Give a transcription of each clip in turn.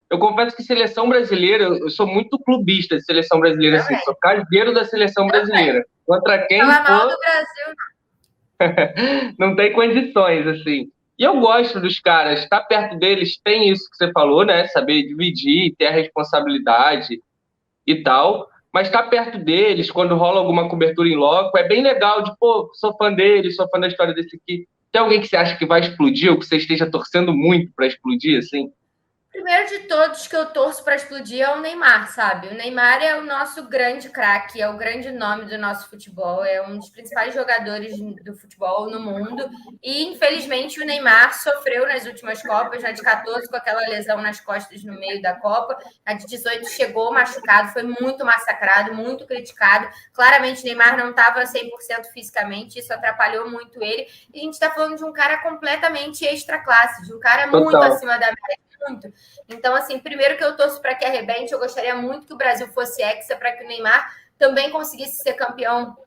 Eu confesso que seleção brasileira, eu sou muito clubista de seleção brasileira, assim, sou caseiro da seleção brasileira. Contra quem Falar mal for, do Brasil. não tem condições, assim. E eu gosto dos caras, estar perto deles tem isso que você falou, né? Saber dividir, ter a responsabilidade e tal. Mas estar perto deles, quando rola alguma cobertura em loco, é bem legal de, pô, sou fã dele, sou fã da história desse aqui. Tem alguém que você acha que vai explodir ou que você esteja torcendo muito para explodir, assim? Primeiro de todos que eu torço para explodir é o Neymar, sabe? O Neymar é o nosso grande craque, é o grande nome do nosso futebol, é um dos principais jogadores do futebol no mundo. E, infelizmente, o Neymar sofreu nas últimas Copas, na de 14, com aquela lesão nas costas no meio da Copa. A de 18 chegou machucado, foi muito massacrado, muito criticado. Claramente, o Neymar não estava 100% fisicamente, isso atrapalhou muito ele. E a gente está falando de um cara completamente extra classe, de um cara muito Total. acima da média. Muito. Então, assim, primeiro que eu torço para que arrebente, eu gostaria muito que o Brasil fosse hexa para que o Neymar também conseguisse ser campeão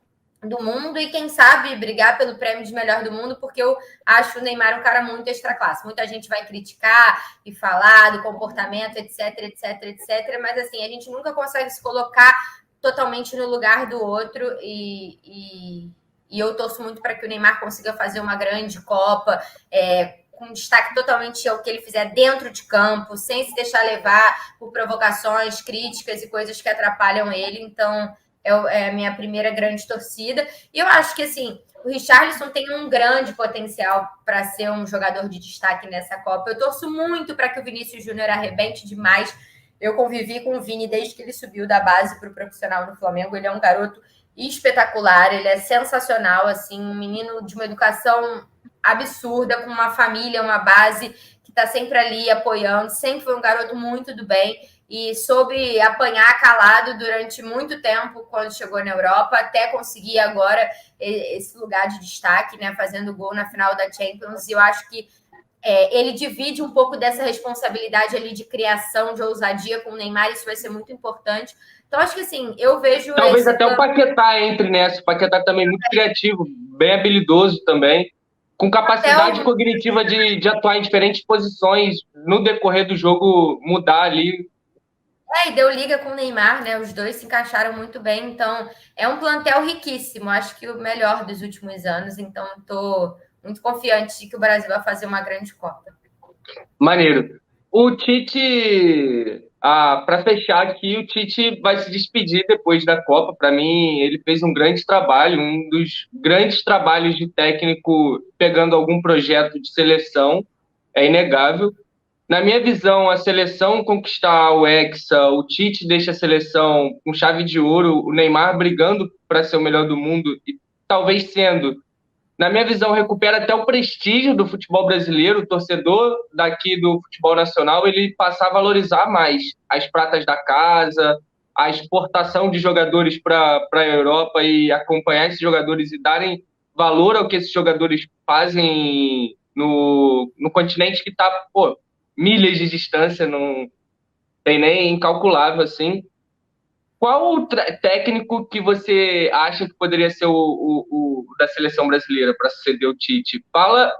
do mundo e, quem sabe, brigar pelo prêmio de melhor do mundo, porque eu acho o Neymar um cara muito extra classe. Muita gente vai criticar e falar do comportamento, etc, etc, etc, mas, assim, a gente nunca consegue se colocar totalmente no lugar do outro e eu torço muito para que o Neymar consiga fazer uma grande Copa, com destaque totalmente ao que ele fizer dentro de campo, sem se deixar levar por provocações, críticas e coisas que atrapalham ele. Então, é a minha primeira grande torcida. E eu acho que, assim, o Richarlison tem um grande potencial para ser um jogador de destaque nessa Copa. Eu torço muito para que o Vinícius Júnior arrebente demais. Eu convivi com o Vini desde que ele subiu da base para o profissional no Flamengo. Ele é um garoto espetacular, ele é sensacional, assim, um menino de uma educação absurda, com uma família, uma base que está sempre ali apoiando, sempre foi um garoto muito do bem e soube apanhar calado durante muito tempo quando chegou na Europa, até conseguir agora esse lugar de destaque, né, fazendo gol na final da Champions. E eu acho que ele divide um pouco dessa responsabilidade ali de criação, de ousadia com o Neymar, isso vai ser muito importante. Então, acho que assim, eu vejo Talvez esse até o plano. Paquetá entre nessa. O Paquetá também muito criativo, bem habilidoso também, com Até capacidade o cognitiva de atuar em diferentes posições, no decorrer do jogo mudar ali. e deu liga com o Neymar, né? Os dois se encaixaram muito bem, então é um plantel riquíssimo, acho que o melhor dos últimos anos, então estou muito confiante de que o Brasil vai fazer uma grande Copa. Maneiro. O Tite, para fechar aqui, o Tite vai se despedir depois da Copa. Para mim, ele fez um grande trabalho, um dos grandes trabalhos de técnico pegando algum projeto de seleção, é inegável. Na minha visão, a seleção conquistar o Hexa, o Tite deixa a seleção com chave de ouro, o Neymar brigando para ser o melhor do mundo e talvez sendo. Na minha visão, recupera até o prestígio do futebol brasileiro. O torcedor daqui do futebol nacional ele passar a valorizar mais as pratas da casa, a exportação de jogadores para a Europa e acompanhar esses jogadores e darem valor ao que esses jogadores fazem no continente que está, pô, milhas de distância, não tem nem incalculável assim. Qual o técnico que você acha que poderia ser o da seleção brasileira para suceder o Tite?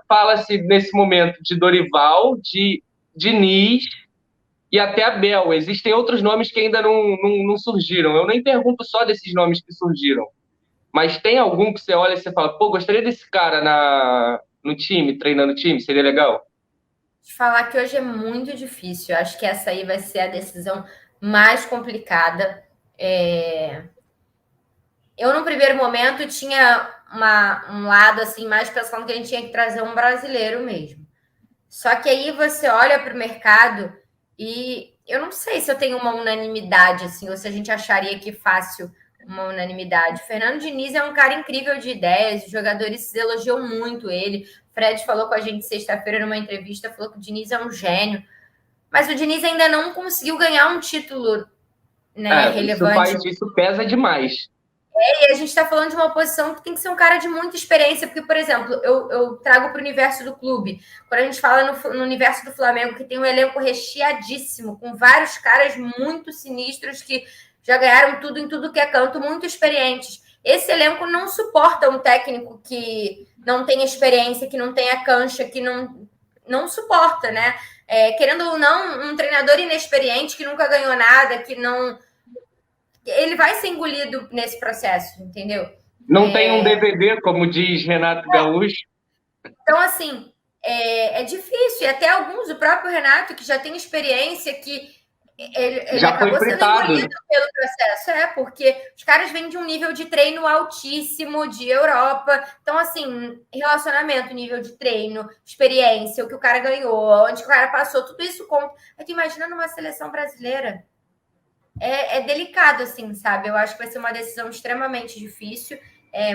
Fala-se nesse momento de Dorival, de Diniz e até Abel. Existem outros nomes que ainda não surgiram. Eu nem pergunto só desses nomes que surgiram, mas tem algum que você olha e você fala, pô, gostaria desse cara no time, treinando o time, seria legal? Te falar que hoje é muito difícil, eu acho que essa aí vai ser a decisão mais complicada. Eu, no primeiro momento, tinha um lado assim, mais pensando que a gente tinha que trazer um brasileiro mesmo. Só que aí você olha para o mercado e eu não sei se eu tenho uma unanimidade, assim, ou se a gente acharia que fácil uma unanimidade. O Fernando Diniz é um cara incrível de ideias, os jogadores elogiam muito ele. O Fred falou com a gente sexta-feira numa entrevista, falou que o Diniz é um gênio. Mas o Diniz ainda não conseguiu ganhar um título, né, relevante. Isso pesa demais. E a gente está falando de uma posição que tem que ser um cara de muita experiência, porque, por exemplo, eu trago para o universo do clube. Quando a gente fala no universo do Flamengo, que tem um elenco recheadíssimo, com vários caras muito sinistros que já ganharam tudo em tudo que é canto, muito experientes. Esse elenco não suporta um técnico que não tenha experiência, que não tenha cancha, que não suporta, né? querendo ou não, um treinador inexperiente que nunca ganhou nada, que não. Ele vai ser engolido nesse processo, entendeu? Não tem um DVD, como diz Renato Gaúcho. Então, assim, é difícil. E até alguns, o próprio Renato, que já tem experiência, que ele Já foi acabou sendo fritado. engolido pelo processo. Porque os caras vêm de um nível de treino altíssimo, de Europa. Então, assim, relacionamento, nível de treino, experiência, o que o cara ganhou, onde o cara passou, tudo isso conta. Aí tu imagina numa seleção brasileira. É delicado, assim, sabe? Eu acho que vai ser uma decisão extremamente difícil.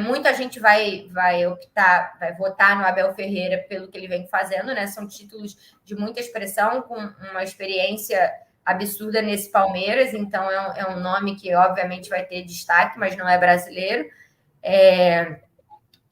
Muita gente vai optar, vai votar no Abel Ferreira pelo que ele vem fazendo, né? São títulos de muita expressão, com uma experiência absurda nesse Palmeiras, então é um nome que obviamente vai ter destaque, mas não é brasileiro.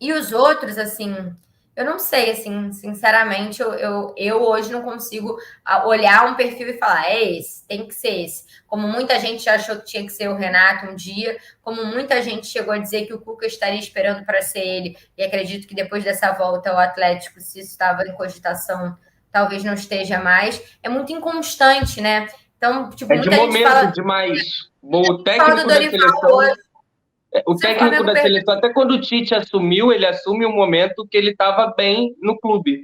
E os outros, assim, eu não sei, assim, sinceramente, eu hoje não consigo olhar um perfil e falar, é esse, tem que ser esse. Como muita gente achou que tinha que ser o Renato um dia, como muita gente chegou a dizer que o Cuca estaria esperando para ser ele, e acredito que depois dessa volta ao Atlético, se isso estava em cogitação, talvez não esteja mais. É muito inconstante, né? Então, tipo, É de muita gente momento fala. demais. O Fala do técnico da Dorival seleção, hoje. o Se o técnico Flamengo da perder. seleção, até quando o Tite assumiu, ele assume um momento que ele estava bem no clube.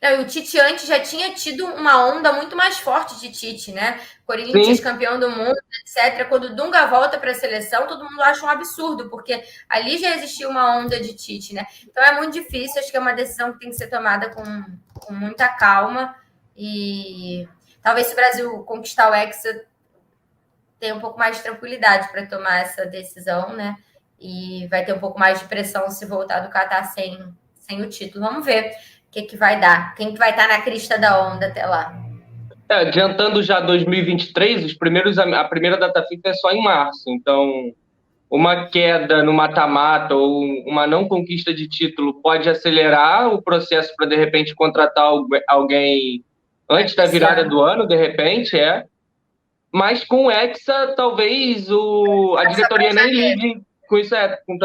Não, e o Tite antes já tinha tido uma onda muito mais forte de Tite, né? Corinthians Sim, campeão do mundo, etc. Quando o Dunga volta para a seleção, todo mundo acha um absurdo, porque ali já existia uma onda de Tite, né? Então é muito difícil, acho que é uma decisão que tem que ser tomada com muita calma. E talvez se o Brasil conquistar o Hexa, tenha um pouco mais de tranquilidade para tomar essa decisão, né? E vai ter um pouco mais de pressão se voltar do Catar sem o título. Vamos ver o que vai dar. Quem que vai estar na crista da onda até lá? adiantando já 2023, a primeira data FIFA é só em março. Então, uma queda no mata-mata ou uma não conquista de título pode acelerar o processo para, de repente, contratar alguém antes da Esse virada ano. do ano, de repente, é. Mas com o Hexa, talvez a Só diretoria para nem janeiro. lide com isso, com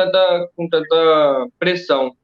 tanta pressão.